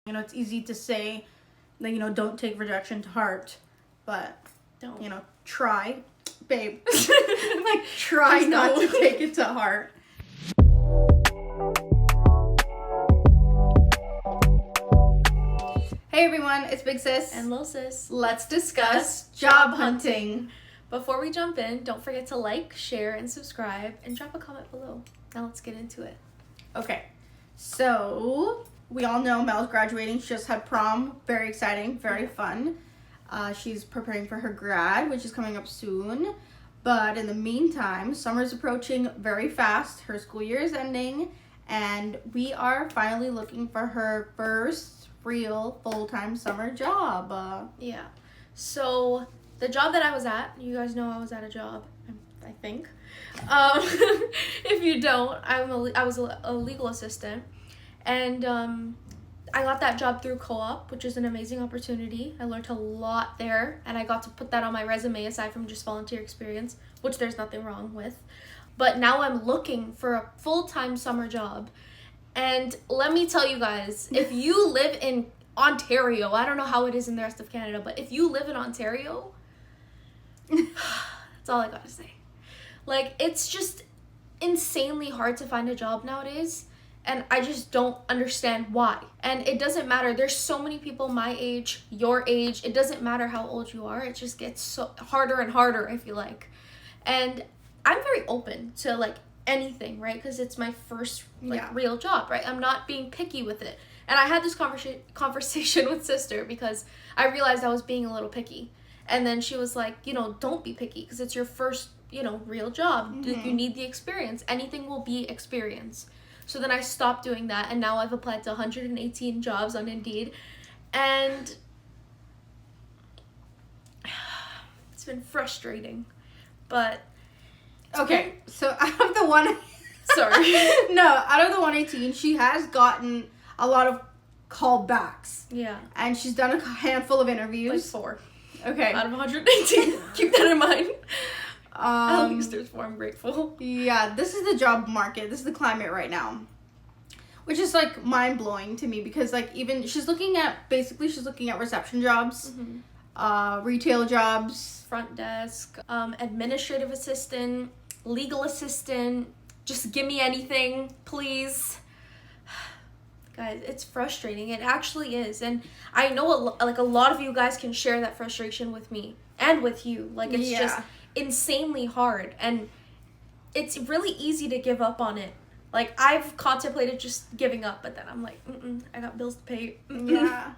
It's easy to say that, don't take rejection to heart, but, don't. Try. Babe. Try not to take it to heart. Hey everyone, it's Big Sis. And Lil Sis. Let's discuss job hunting. Before we jump in, don't forget to like, share, and subscribe, and drop a comment below. Now let's get into it. Okay, so we all know Mel's graduating. She just had prom. Very exciting, very fun. She's preparing for her grad, which is coming up soon. But in the meantime, summer's approaching very fast. Her school year is ending, and we are finally looking for her first real full-time summer job. Yeah. So the job that I was at, you guys know I was at a job, I think. If you don't, I was a legal assistant, and I got that job through co-op, which is an amazing opportunity. I learned a lot there, and I got to put that on my resume aside from just volunteer experience, which there's nothing wrong with. But now I'm looking for a full-time summer job. And let me tell you guys, if you live in Ontario, I don't know how it is in the rest of Canada, but if you live in Ontario, that's all I gotta say. It's just insanely hard to find a job nowadays, and I just don't understand why. And it doesn't matter. There's so many people my age, your age. It doesn't matter how old you are. It just gets so harder and harder, I feel like. And I'm very open to, anything, right? Because it's my first, real job, right? I'm not being picky with it. And I had this conversation with sister because I realized I was being a little picky. And then she was like, don't be picky because it's your first, real job. Mm-hmm. You need the experience. Anything will be experience. So then I stopped doing that, and now I've applied to 118 jobs on Indeed. And it's been frustrating. But Okay, so out of the one... Sorry. No, out of the 118, she has gotten a lot of callbacks. Yeah. And she's done a handful of interviews. 4. Okay. Out of 118. Keep that in mind. At least there's 4. I'm grateful. Yeah, this is the job market. This is the climate right now. Which is, mind-blowing to me because, even... She's looking at reception jobs, retail jobs. Front desk, administrative assistant, legal assistant. Just give me anything, please. Guys, it's frustrating. It actually is. And I know a lot of you guys can share that frustration with me and with you. It's just insanely hard. And it's really easy to give up on it. I've contemplated just giving up, but then I'm like, I got bills to pay. Yeah.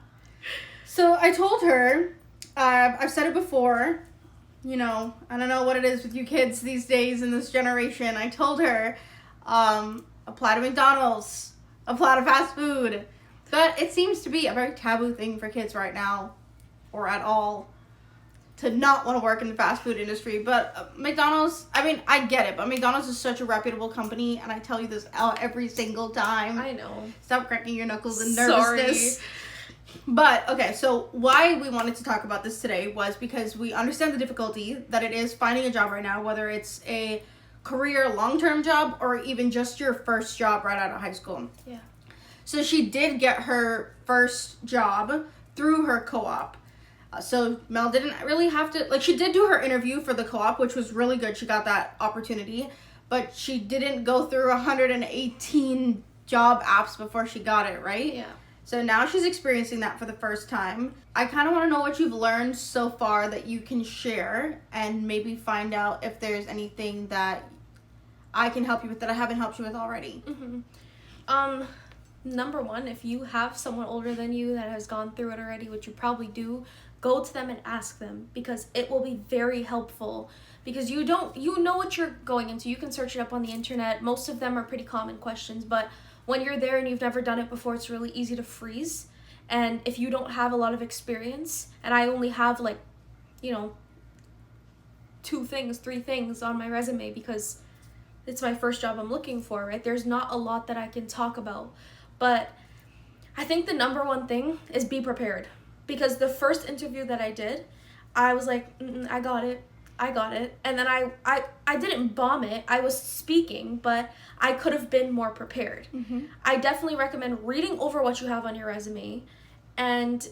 So I told her, I've said it before, I don't know what it is with you kids these days in this generation. I told her, apply to McDonald's, apply to fast food. But it seems to be a very taboo thing for kids right now, or at all, to not want to work in the fast food industry. But McDonald's, I get it, but McDonald's is such a reputable company, and I tell you this out every single time. I know. Stop cracking your knuckles in nervousness. Sorry. But, okay, so why we wanted to talk about this today was because we understand the difficulty that it is finding a job right now, whether it's a career long-term job or even just your first job right out of high school. Yeah. So she did get her first job through her co-op. So Mel didn't really have to, she did do her interview for the co-op, which was really good. She got that opportunity, but she didn't go through 118 job apps before she got it, right? Yeah. So now she's experiencing that for the first time. I kind of want to know what you've learned so far that you can share and maybe find out if there's anything that I can help you with that I haven't helped you with already. Mm-hmm. Number one, if you have someone older than you that has gone through it already, which you probably do, go to them and ask them because it will be very helpful because you know what you're going into. You can search it up on the internet. Most of them are pretty common questions, but when you're there and you've never done it before, it's really easy to freeze. And if you don't have a lot of experience, and I only have 2 things, 3 things on my resume because it's my first job I'm looking for, right? There's not a lot that I can talk about. But I think the number one thing is be prepared. Because the first interview that I did, I was like, I got it. I got it. And then I didn't bomb it. I was speaking, but I could have been more prepared. Mm-hmm. I definitely recommend reading over what you have on your resume and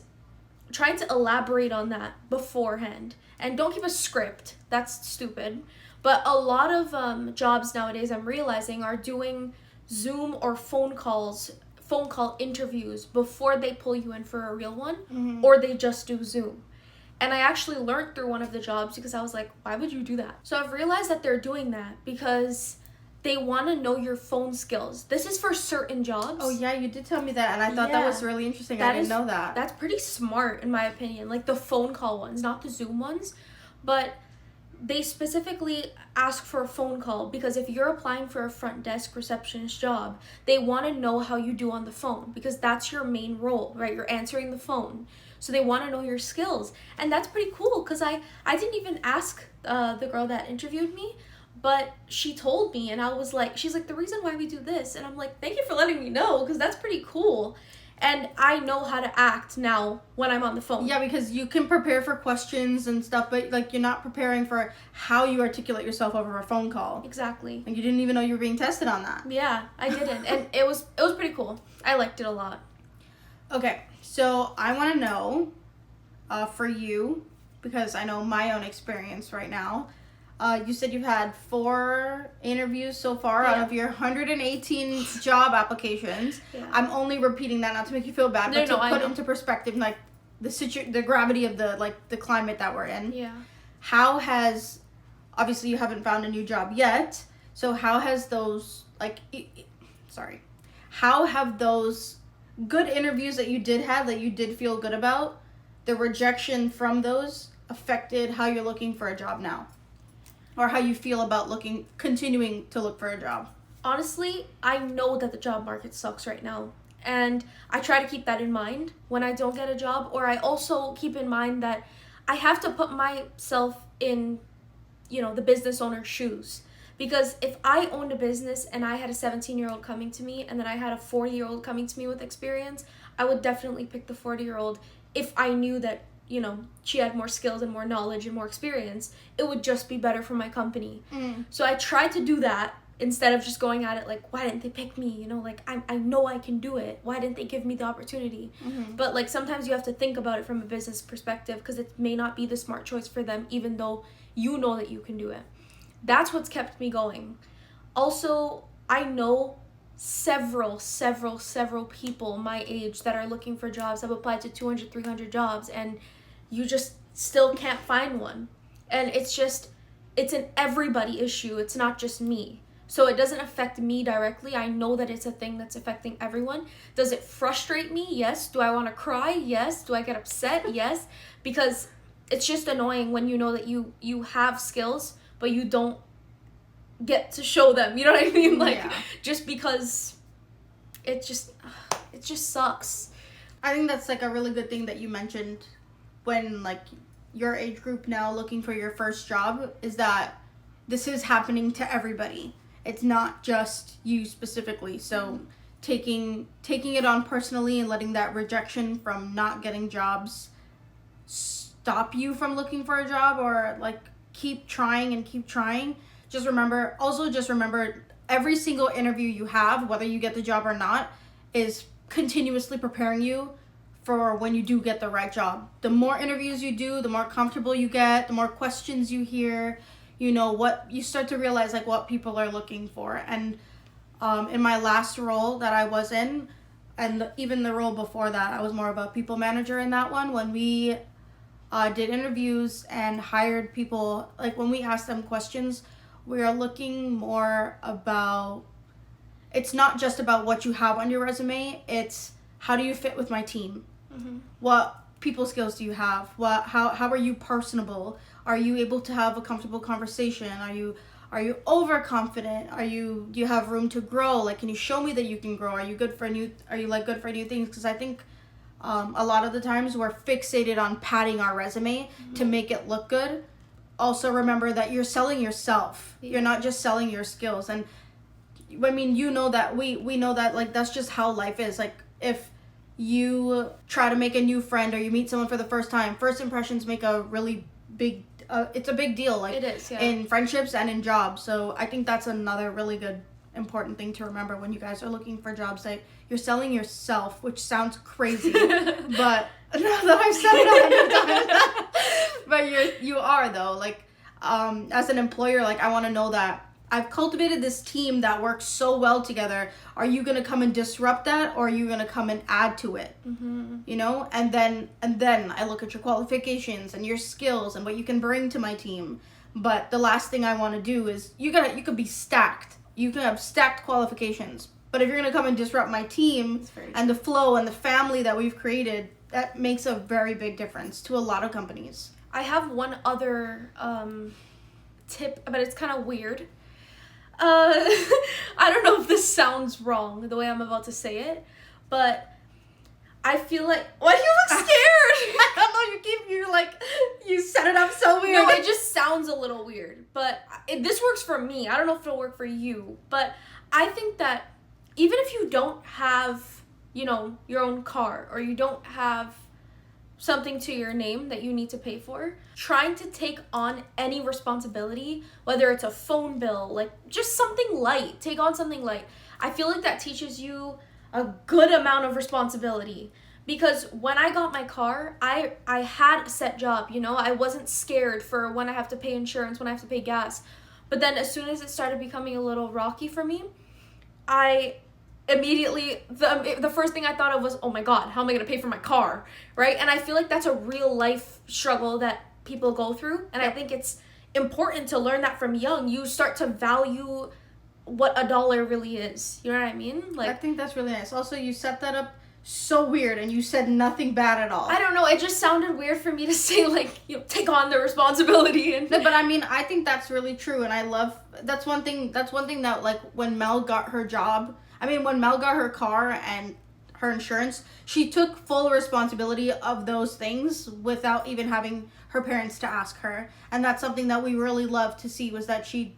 trying to elaborate on that beforehand. And don't keep a script. That's stupid. But a lot of jobs nowadays, I'm realizing, are doing Zoom or phone call interviews before they pull you in for a real one, Mm-hmm. or they just do Zoom. And I actually learned through one of the jobs because I was like, why would you do that? So I've realized that they're doing that because they want to know your phone skills. This is for certain jobs. Oh, yeah, you did tell me that, and I thought that was really interesting. I didn't know that. That's pretty smart, in my opinion. Like the phone call ones, not the Zoom ones. But they specifically ask for a phone call because if you're applying for a front desk receptionist job, they want to know how you do on the phone because that's your main role, right? You're answering the phone. So they want to know your skills. And that's pretty cool because I didn't even ask the girl that interviewed me, but she told me, and I was like, she's like, the reason why we do this. And I'm like, thank you for letting me know because that's pretty cool. And I know how to act now when I'm on the phone. Yeah, because you can prepare for questions and stuff, but like you're not preparing for how you articulate yourself over a phone call. Exactly. And you didn't even know you were being tested on that. Yeah, I didn't. And it was pretty cool. I liked it a lot. Okay, so I want to know, for you, because I know my own experience right now. You said you've had 4 interviews so far out of your 118 job applications. Yeah. I'm only repeating that not to make you feel bad, but to put into perspective, like the gravity of the climate that we're in. Yeah. How has, obviously you haven't found a new job yet, so how has those, how have those good interviews that you did have, that you did feel good about, the rejection from those affected how you're looking for a job now? Or how you feel about continuing to look for a job? Honestly, I know that the job market sucks right now. And I try to keep that in mind when I don't get a job. Or I also keep in mind that I have to put myself in, the business owner's shoes. Because if I owned a business and I had a 17-year-old coming to me and then I had a 40-year-old coming to me with experience, I would definitely pick the 40-year-old if I knew that, she had more skills and more knowledge and more experience. It would just be better for my company. So I tried to do that instead of just going at it like, why didn't they pick me? I know I can do it. Why didn't they give me the opportunity? Mm-hmm. But sometimes you have to think about it from a business perspective because it may not be the smart choice for them, even though you know that you can do it. That's what's kept me going. Also, I know several people my age that are looking for jobs, have applied to 200, 300 jobs, and you just still can't find one. And it's an everybody issue. It's not just me. So it doesn't affect me directly. I know that it's a thing that's affecting everyone. Does it frustrate me? Yes. Do I want to cry? Yes. Do I get upset? Yes. Because it's just annoying when you know that you have skills, but you don't get to show them. You know what I mean? Just because it just sucks. I think that's a really good thing that you mentioned when your age group now looking for your first job, is that this is happening to everybody. It's not just you specifically. So taking it on personally and letting that rejection from not getting jobs stop you from looking for a job, or keep trying. Just remember every single interview you have, whether you get the job or not, is continuously preparing you for when you do get the right job. The more interviews you do, the more comfortable you get, the more questions you hear, what you start to realize what people are looking for. And in my last role that I was in, and even the role before that, I was more of a people manager in that one. When we did interviews and hired people, when we asked them questions, we are looking more about, it's not just about what you have on your resume, it's how do you fit with my team? Mm-hmm. What people skills do you have? How are you personable? Are you able to have a comfortable conversation? Are you overconfident? Do you have room to grow? Can you show me that you can grow? Are you good for new things? Because I think a lot of the times we're fixated on padding our resume to make it look good. Also remember that you're selling yourself. Yeah. You're not just selling your skills. And I mean, that we know that that's just how life is. If you try to make a new friend or you meet someone for the first time, first impressions make a really big it's a big deal, like it is, yeah. in friendships and in jobs. So I think that's another really good important thing to remember when you guys are looking for jobs, that you're selling yourself, which sounds crazy, but now that I've said it 100 times, but you are though, like as an employer, like I want to know that I've cultivated this team that works so well together. Are you going to come and disrupt that, or are you going to come and add to it? You know, and then I look at your qualifications and your skills and what you can bring to my team. But the last thing I want to do is you could be stacked. You can have stacked qualifications, but if you're going to come and disrupt my team and the flow and the family that we've created, that makes a very big difference to a lot of companies. I have one other tip, but it's kind of weird. I don't know if this sounds wrong the way I'm about to say it, but I feel like, why do you look scared? I don't know, you set it up so weird. No, it just sounds a little weird, but this works for me. I don't know if it'll work for you, but I think that even if you don't have, you know, your own car, or you don't have something to your name that you need to pay for, trying to take on any responsibility, whether it's a phone bill, like just something light, take on something light. I feel like that teaches you a good amount of responsibility, because when I got my car, I had a set job, you know, I wasn't scared for when I have to pay insurance, when I have to pay gas. But then as soon as it started becoming a little rocky for me, I immediately, the first thing I thought of was, oh my God, how am I going to pay for my car, right? And I feel like that's a real life struggle that people go through, and I think it's important to learn that from young. You start to value what a dollar really is, you know what I mean? Like, I think that's really nice. Also, you set that up so weird, and you said nothing bad at all. I don't know, it just sounded weird for me to say, like, you know, take on the responsibility. And no, but I mean, I think that's really true, and I love, that's one thing that, like, when Mel got her job, when Mel got her car and her insurance, she took full responsibility of those things without even having her parents to ask her. And that's something that we really loved to see, was that she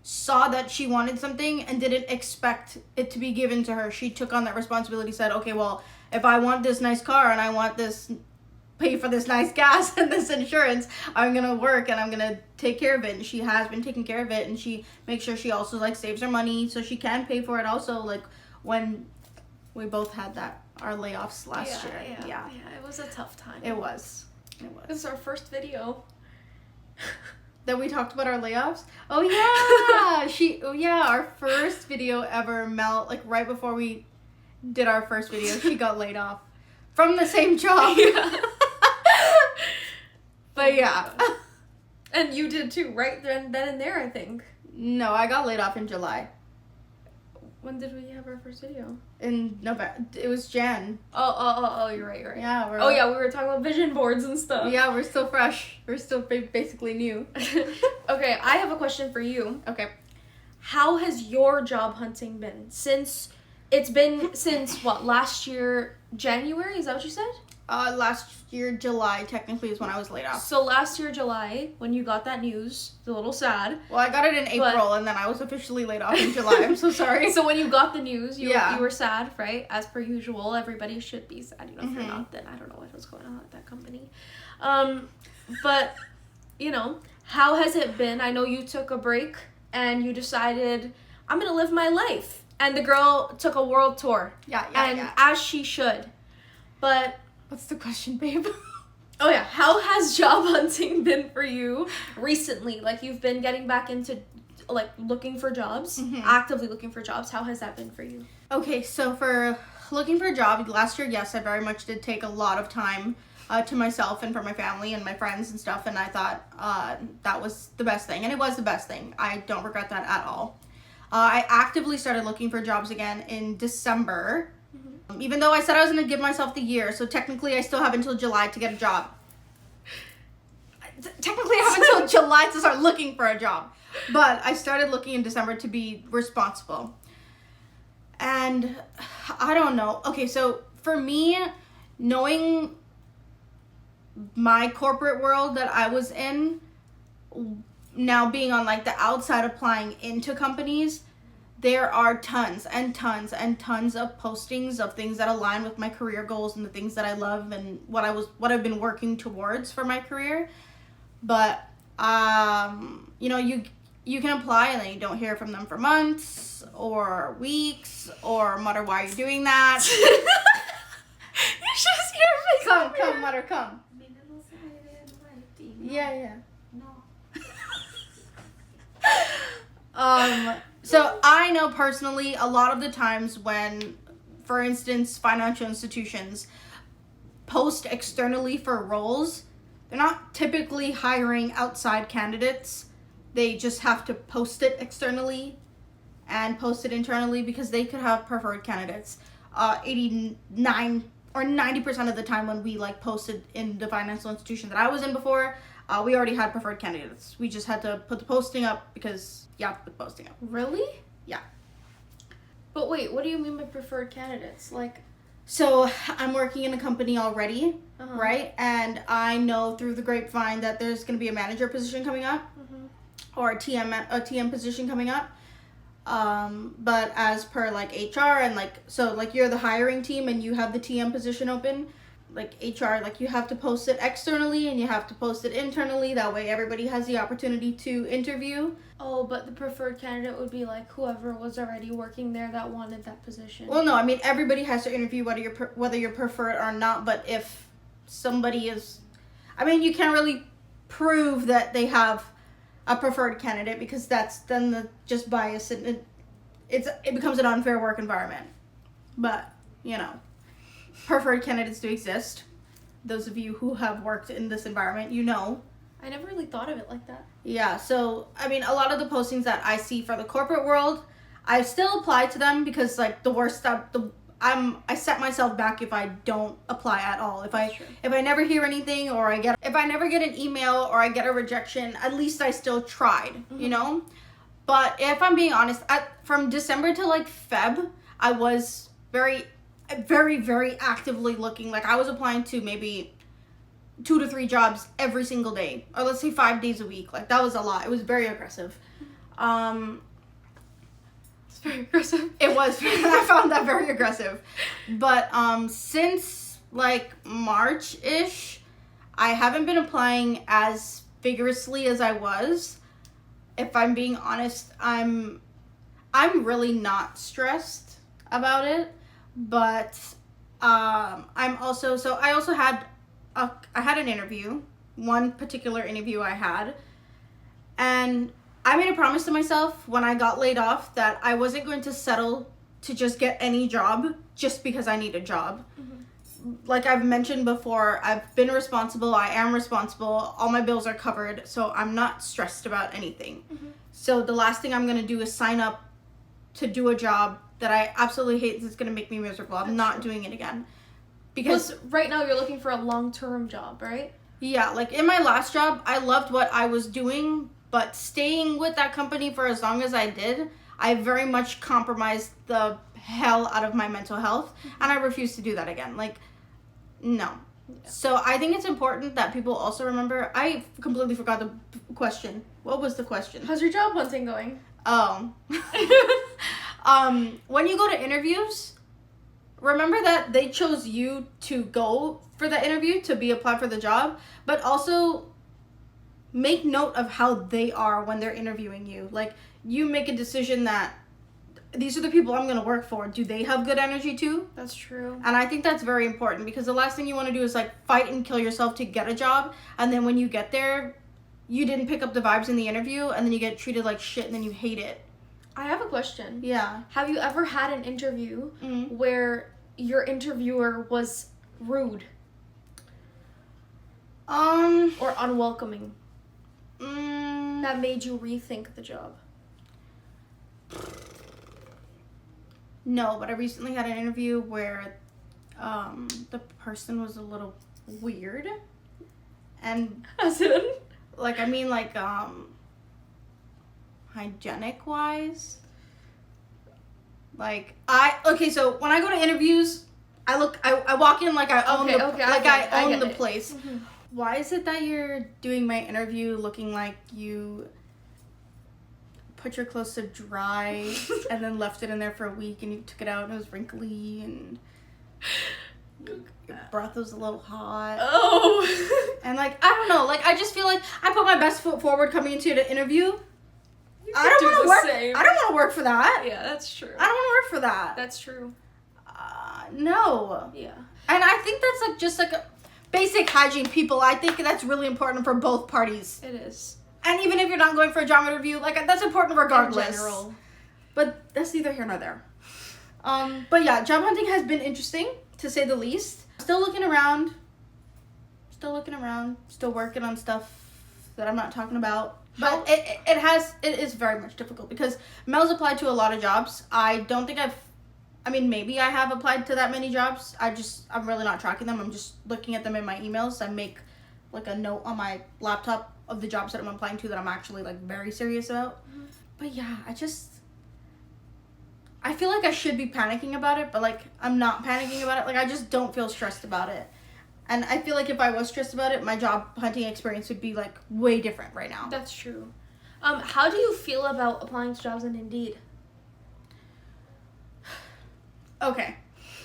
saw that she wanted something and didn't expect it to be given to her. She took on that responsibility, said, okay, well, if I want this nice car and I want this, pay for this nice gas and this insurance, I'm gonna work and I'm gonna take care of it. And she has been taking care of it, and she makes sure she also, like, saves her money so she can pay for it also. Like, when we both had our layoffs last year. Yeah, it was a tough time. It was. It was our first video. That we talked about our layoffs? Oh yeah! Our first video ever, Mel, like right before we did our first video, she got laid off from the same job. Yeah. But yeah. And you did too, right then and there, I think. No, I got laid off in July. When did we have our first video? In November. It was Jan. Oh, you're right. Yeah. We were talking about vision boards and stuff. Yeah, we're still fresh. We're still basically new. Okay, I have a question for you. Okay. How has your job hunting been? Since what, last year, January? Is that what you said? Last year, July, technically, is when I was laid off. So last year, July, when you got that news, it's a little sad. Well, I got it in April, and then I was officially laid off in July. I'm so sorry. So when you got the news, you were sad, right? As per usual, everybody should be sad. You know, if you're not, then I don't know what was going on at that company. But, you know, how has it been? I know you took a break, and you decided, I'm going to live my life. And the girl took a world tour. Yeah. As she should. But... what's the question, babe? Oh yeah, how has job hunting been for you recently? Like, you've been getting back into, like, looking for jobs, actively looking for jobs. How has that been for you? Okay, so for looking for a job, last year, yes, I very much did take a lot of time to myself and for my family and my friends and stuff, and I thought that was the best thing, and it was the best thing. I don't regret that at all. I actively started looking for jobs again in December. Even though I said I was going to give myself the year, so technically I still have until July to get a job. Technically I have until July to start looking for a job. But I started looking in December to be responsible. And I don't know. Okay, so for me, knowing my corporate world that I was in, now being on, like, the outside applying into companies, there are tons and tons and tons of postings of things that align with my career goals and the things that I love and what I've been working towards for my career. But you know, you can apply and then you don't hear from them for months or weeks, or Mutter, why are you doing that? You should see your face. Come, Mutter, come. Yeah. No. So I know personally a lot of the times when, for instance, financial institutions post externally for roles, they're not typically hiring outside candidates. They just have to post it externally and post it internally because they could have preferred candidates. 89 or 90% of the time when we like posted in the financial institution that I was in before, we already had preferred candidates. We just had to put the posting up because you have to put the posting up. Really? Yeah. But wait, what do you mean by preferred candidates? Like, so I'm working in a company already, right? And I know through the grapevine that there's going to be a manager position coming up, or a TM position coming up. But as per like HR and like, so like you're the hiring team and you have the TM position open, like HR, like you have to post it externally and you have to post it internally. That way everybody has the opportunity to interview. oh, but the preferred candidate would be like whoever was already working there that wanted that position. Well, no, I mean everybody has to interview whether you're preferred or not. But if somebody is, I mean, you can't really prove that they have a preferred candidate because that's then just bias and it becomes an unfair work environment. But you know, preferred candidates do exist. Those of you who have worked in this environment, you know. I never really thought of it like that. Yeah, so I mean, a lot of the postings that I see for the corporate world, I still apply to them because like the worst stuff, I set myself back if I don't apply at all. If I never hear anything or if I never get an email or I get a rejection, at least I still tried, you know? But if I'm being honest, from December to like Feb, I was very, very, very actively looking. Like I was applying to maybe 2 to 3 jobs every single day, or let's say 5 days a week. Like that was a lot. It was very aggressive. It's very aggressive. It was. I found that very aggressive. But since like March-ish, I haven't been applying as vigorously as I was. If I'm being honest, I'm really not stressed about it. But I also had an interview, one particular interview I had, and I made a promise to myself when I got laid off that I wasn't going to settle to just get any job just because I need a job. Like I've mentioned before, I've been responsible, I am responsible, all my bills are covered, so I'm not stressed about anything. So the last thing I'm going to do is sign up to do a job that I absolutely hate that's going to make me miserable. I'm not doing it again. Because right now you're looking for a long-term job, right? Yeah, like in my last job, I loved what I was doing, but staying with that company for as long as I did, I very much compromised the hell out of my mental health, and I refuse to do that again. Like, no. Yeah. So I think it's important that people also remember, I completely forgot the question. What was the question? How's your job hunting going? Oh. When you go to interviews, remember that they chose you to go for the interview, to be applied for the job, but also make note of how they are when they're interviewing you. Like, you make a decision that these are the people I'm going to work for. Do they have good energy too? That's true. And I think that's very important because the last thing you want to do is like fight and kill yourself to get a job. And then when you get there, you didn't pick up the vibes in the interview and then you get treated like shit and then you hate it. I have a question. Yeah. Have you ever had an interview where your interviewer was rude? Or unwelcoming? That made you rethink the job? No, but I recently had an interview where the person was a little weird. And as in? Like, I mean, like, hygienic wise. Like, so when I go to interviews, I walk in like I own the place. Mm-hmm. Why is it that you're doing my interview looking like you put your clothes to dry and then left it in there for a week and you took it out and it was wrinkly and your breath was a little hot. Oh. And like, I don't know, like I just feel like I put my best foot forward coming into the interview. I don't want to work. Same. I don't want to work for that. Yeah, that's true. I don't want to work for that. That's true. No. Yeah. And I think that's like just like a basic hygiene, people. I think that's really important for both parties. It is. And even if you're not going for a job interview, like that's important regardless. In general. But that's neither here nor there. But yeah, job hunting has been interesting, to say the least. Still looking around. Still working on stuff that I'm not talking about. But it is very much difficult because Mel's applied to a lot of jobs. I don't think maybe I have applied to that many jobs. I'm really not tracking them. I'm just looking at them in my emails. I make like a note on my laptop of the jobs that I'm applying to that I'm actually like very serious about. Mm-hmm. But yeah, I feel like I should be panicking about it, but like I'm not panicking about it. Like I just don't feel stressed about it. And I feel like if I was stressed about it, my job hunting experience would be like way different right now. That's true. How do you feel about applying to jobs on Indeed? Okay.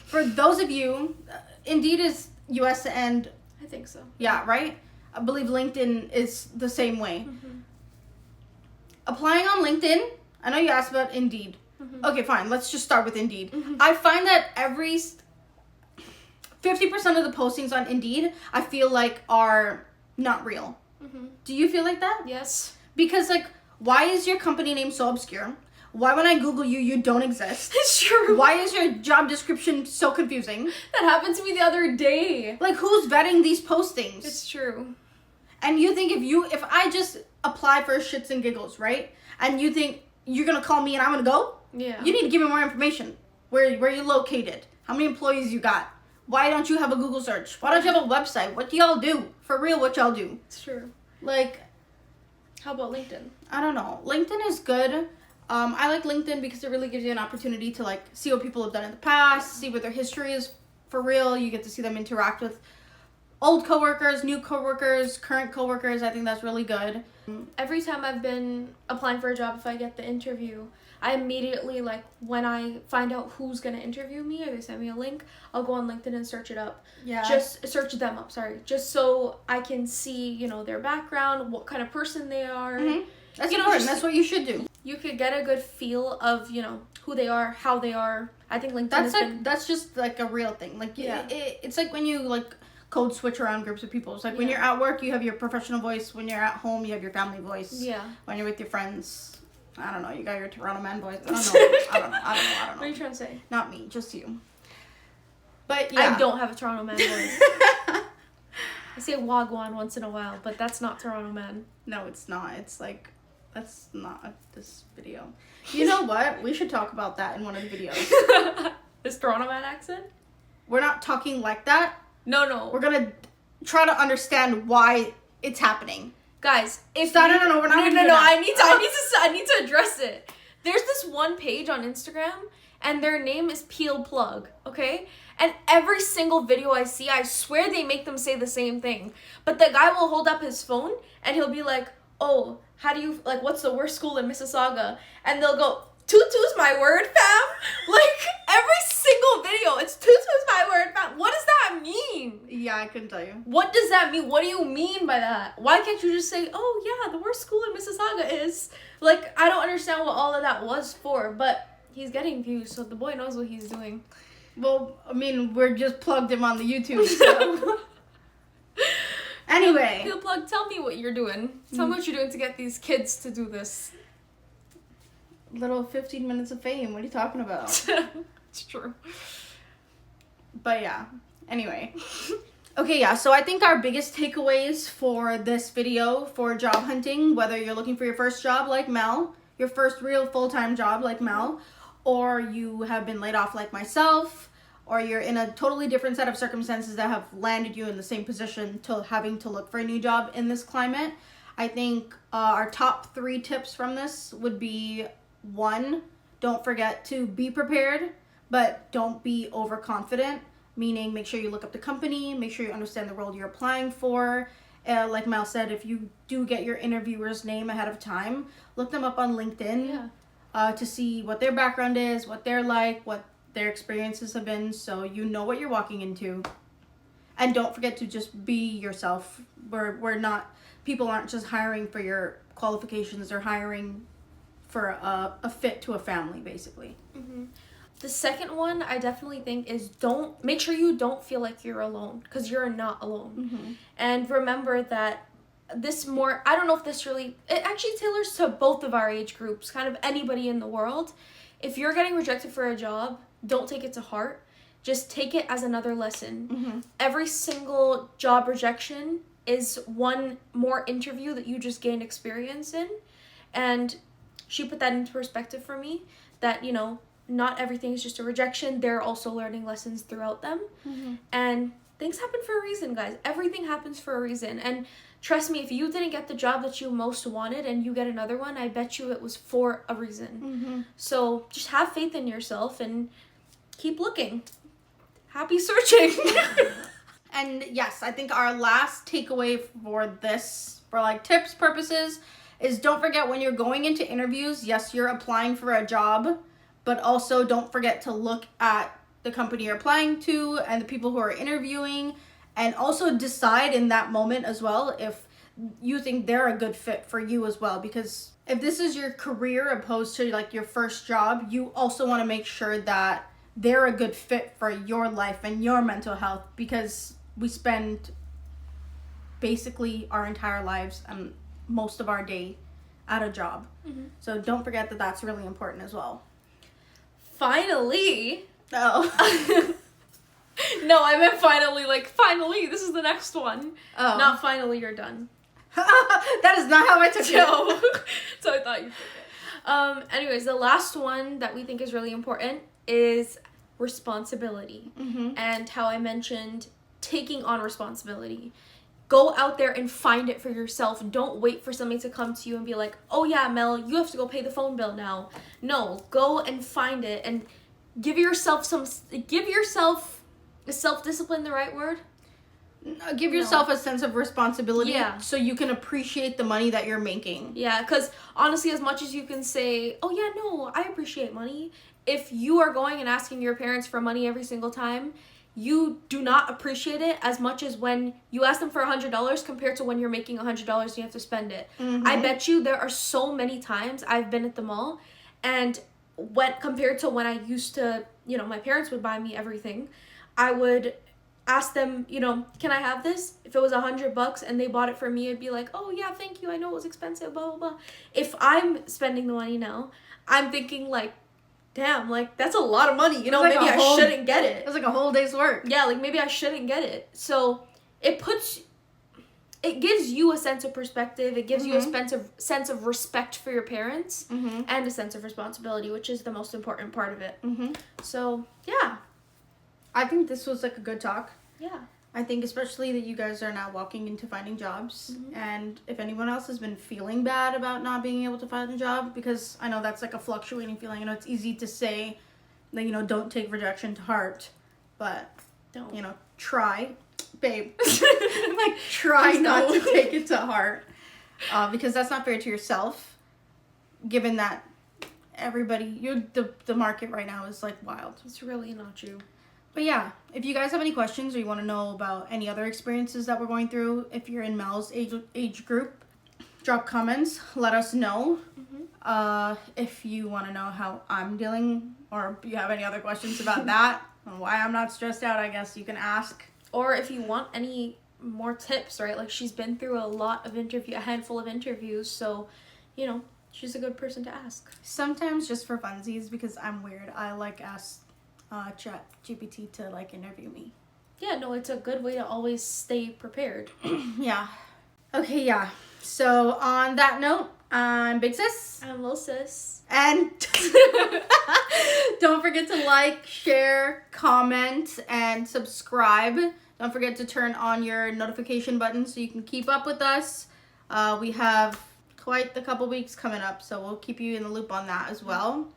For those of you, Indeed is US and... I think so. Yeah, right? I believe LinkedIn is the same way. Mm-hmm. Applying on LinkedIn, I know you asked about Indeed. Mm-hmm. Okay, fine. Let's just start with Indeed. Mm-hmm. I find that 50% of the postings on Indeed, I feel like are not real. Mm-hmm. Do you feel like that? Yes. Because, like, why is your company name so obscure? Why, when I Google you, you don't exist? It's true. Why is your job description so confusing? That happened to me the other day. Like, who's vetting these postings? It's true. And you think if I just apply for shits and giggles, right? And you think you're going to call me and I'm going to go? Yeah. You need to give me more information. Where you located? How many employees you got? Why don't you have a Google search? Why don't you have a website? What do y'all do? For real, what y'all do? It's true. Like... How about LinkedIn? I don't know. LinkedIn is good. I like LinkedIn because it really gives you an opportunity to like see what people have done in the past, see what their history is for real. You get to see them interact with old coworkers, new coworkers, current coworkers. I think that's really good. Every time I've been applying for a job, if I get the interview, I immediately, like, when I find out who's going to interview me or they send me a link, I'll go on LinkedIn and search it up. Yeah. Just search them up, just so I can see, their background, what kind of person they are. Mm-hmm. That's important. That's what you should do. You could get a good feel of, who they are, how they are. I think LinkedIn that's just, like, a real thing. Like, yeah. It's like when you, like, code switch around groups of people. It's like when you're at work, you have your professional voice. When you're at home, you have your family voice. Yeah. When you're with your friends... I don't know. You got your Toronto man voice. I don't know. What are you trying to say? Not me, just you. But yeah. I don't have a Toronto man voice. I say wagwan once in a while, but that's not Toronto man. No, it's not. It's like, that's not this video. You know what? We should talk about that in one of the videos. This Toronto man accent? We're not talking like that. No. We're gonna try to understand why it's happening. Guys, if no, we're not. No, I need to address it. There's this one page on Instagram, and their name is Peel Plug, okay? And every single video I see, I swear they make them say the same thing. But the guy will hold up his phone, and he'll be like, "Oh, how do you what's the worst school in Mississauga?" And they'll go, "Tutu's my word, fam." Like every single video, it's "Tutu's my word, fam." What does that mean? Yeah, I couldn't tell you. What does that mean? What do you mean by that? Why can't you just say, "Oh yeah, the worst school in Mississauga is..." Like, I don't understand what all of that was for, but he's getting views, so the boy knows what he's doing. Well, I mean, we're just plugged him on the YouTube, so... Anyway. Peel Plug, tell me what you're doing. Tell me what you're doing to get these kids to do this. Little 15 minutes of fame. What are you talking about? It's true. But yeah. Anyway. Okay, yeah. So I think our biggest takeaways for this video for job hunting, whether you're looking for your first job like Mel, your first real full-time job like Mel, or you have been laid off like myself, or you're in a totally different set of circumstances that have landed you in the same position to having to look for a new job in this climate, I think our top 3 tips from this would be: 1, don't forget to be prepared, but don't be overconfident, meaning make sure you look up the company, make sure you understand the role you're applying for. Like Mel said, if you do get your interviewer's name ahead of time, look them up on LinkedIn to see what their background is, what they're like, what their experiences have been, so you know what you're walking into. And don't forget to just be yourself. People aren't just hiring for your qualifications, they're hiring for a fit to a family, basically. Mm-hmm. The second one I definitely think is make sure you don't feel like you're alone, because you're not alone. Mm-hmm. And remember that I don't know if this really, it actually tailors to both of our age groups, kind of anybody in the world. If you're getting rejected for a job, don't take it to heart. Just take it as another lesson. Mm-hmm. Every single job rejection is one more interview that you just gained experience in. And she put that into perspective for me, that, you know, not everything is just a rejection. There are also learning lessons throughout them. Mm-hmm. And things happen for a reason, guys. Everything happens for a reason. And trust me, if you didn't get the job that you most wanted and you get another one, I bet you it was for a reason. Mm-hmm. So just have faith in yourself and keep looking. Happy searching. And yes, I think our last takeaway for this, for like tips purposes, is don't forget when you're going into interviews, yes, you're applying for a job, but also don't forget to look at the company you're applying to and the people who are interviewing, and also decide in that moment as well if you think they're a good fit for you as well. Because if this is your career opposed to like your first job, you also want to make sure that they're a good fit for your life and your mental health, because we spend basically our entire lives and most of our day at a job. Mm-hmm. So don't forget that that's really important as well. Finally. Oh. No, I meant finally, like, finally, this is the next one. Oh. Not finally, you're done. That is not how I took it. No. So I thought you took it. Anyways, the last one that we think is really important is responsibility. Mm-hmm. And how I mentioned taking on responsibility. Go out there and find it for yourself. Don't wait for somebody to come to you and be like, oh yeah, Mel, you have to go pay the phone bill now. No, go and find it and give yourself is self-discipline the right word? Give yourself a sense of responsibility, yeah, so you can appreciate the money that you're making. Yeah, because honestly, as much as you can say, oh yeah, no, I appreciate money, if you are going and asking your parents for money every single time, you do not appreciate it as much as when you ask them for $100 compared to when you're making $100 and you have to spend it. Mm-hmm. I bet you there are so many times I've been at the mall, and compared to when I used to, you know, my parents would buy me everything, I would ask them, you know, can I have this? If it was $100 and they bought it for me, I'd be like, oh yeah, thank you, I know it was expensive, blah, blah, blah. If I'm spending the money now, I'm thinking like, damn, like, that's a lot of money, you know, like maybe I shouldn't get it. It's like a whole day's work. Yeah, like, maybe I shouldn't get it. So, it gives you a sense of perspective, it gives you a sense of respect for your parents, and a sense of responsibility, which is the most important part of it. So, yeah. I think this was like a good talk. Yeah. I think especially that you guys are now walking into finding jobs, and if anyone else has been feeling bad about not being able to find a job, because I know that's like a fluctuating feeling. I know it's easy to say that, you know, don't take rejection to heart, but Don't. you know, try, babe. Like, try not to take it to heart, because that's not fair to yourself, given that the market right now is like wild. It's really not you. But yeah, if you guys have any questions or you want to know about any other experiences that we're going through, if you're in Mel's age group, drop comments, let us know. If you want to know how I'm dealing, or you have any other questions about that, and why I'm not stressed out, I guess you can ask. Or if you want any more tips, right? Like, she's been through a handful of interviews, so, you know, she's a good person to ask. Sometimes just for funsies, because I'm weird, I like ask Chat GPT to like interview me. Yeah, no, it's a good way to always stay prepared. Yeah. Okay, yeah. So on that note, I'm Big Sis. I'm Lil Sis. And don't forget to like, share, comment, and subscribe. Don't forget to turn on your notification button so you can keep up with us. We have quite the couple weeks coming up, so we'll keep you in the loop on that as well.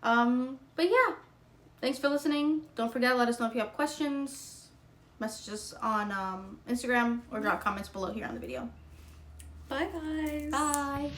But yeah. Thanks for listening. Don't forget, let us know if you have questions. Message us on Instagram or drop comments below here on the video. Bye, guys. Bye.